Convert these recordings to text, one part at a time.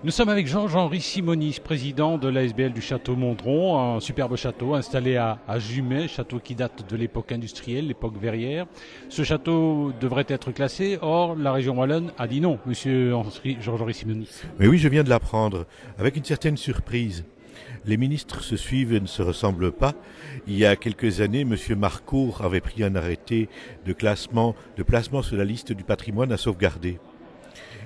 Nous sommes avec Jean-Henri Simonis, président de l'ASBL du château Mondron, un superbe château installé à Jumet, château qui date de l'époque industrielle, l'époque verrière. Ce château devrait être classé, or la région wallonne a dit non, monsieur Jean-Henri Simonis. Mais oui, je viens de l'apprendre, avec une certaine surprise. Les ministres se suivent et ne se ressemblent pas. Il y a quelques années, M. Marcourt avait pris un arrêté de placement sur la liste du patrimoine à sauvegarder.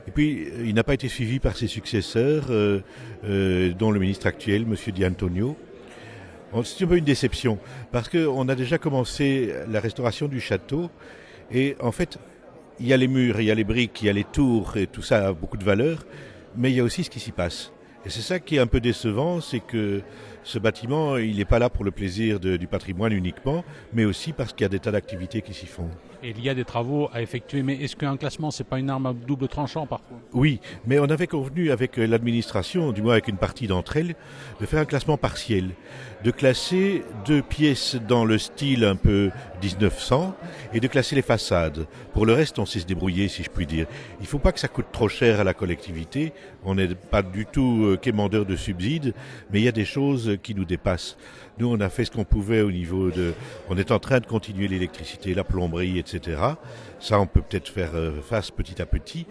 Et puis, il n'a pas été suivi par ses successeurs, dont le ministre actuel, M. Di Antonio. C'est un peu une déception, parce qu'on a déjà commencé la restauration du château, et en fait, il y a les murs, il y a les briques, il y a les tours, et tout ça a beaucoup de valeur, mais il y a aussi ce qui s'y passe. Et c'est ça qui est un peu décevant, c'est que ce bâtiment, il n'est pas là pour le plaisir du patrimoine uniquement, mais aussi parce qu'il y a des tas d'activités qui s'y font. Et il y a des travaux à effectuer, mais est-ce qu'un classement, c'est pas une arme à double tranchant parfois? Oui, mais on avait convenu avec l'administration, du moins avec une partie d'entre elles, de faire un classement partiel, de classer 2 pièces dans le style un peu 1900 et de classer les façades. Pour le reste, on sait se débrouiller, si je puis dire. Il ne faut pas que ça coûte trop cher à la collectivité. On n'est pas du tout quémandeur de subsides, mais il y a des choses qui nous dépassent. Nous, on a fait ce qu'on pouvait au niveau de... On est en train de continuer l'électricité, la plomberie, etc. Ça, on peut peut-être faire face petit à petit.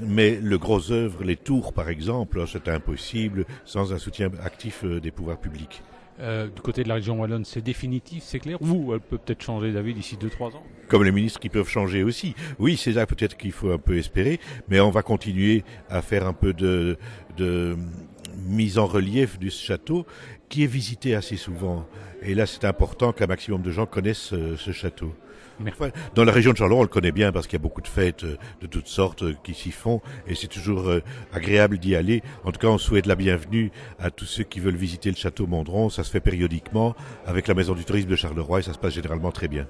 Mais le gros œuvre, les tours, par exemple, c'est impossible sans un soutien actif des pouvoirs publics. Du côté de la région wallonne, c'est définitif, c'est clair? Ou elle peut peut-être changer d'avis d'ici 2-3 ans? Comme les ministres qui peuvent changer aussi. Oui, c'est là peut-être qu'il faut un peu espérer, mais on va continuer à faire un peu de mise en relief du château qui est visité assez souvent. Et là, c'est important qu'un maximum de gens connaissent ce château. Enfin, dans la région de Charleroi, on le connaît bien parce qu'il y a beaucoup de fêtes de toutes sortes qui s'y font et c'est toujours agréable d'y aller. En tout cas, on souhaite la bienvenue à tous ceux qui veulent visiter le château Mondron. Ça se fait périodiquement avec la Maison du Tourisme de Charleroi et ça se passe généralement très bien.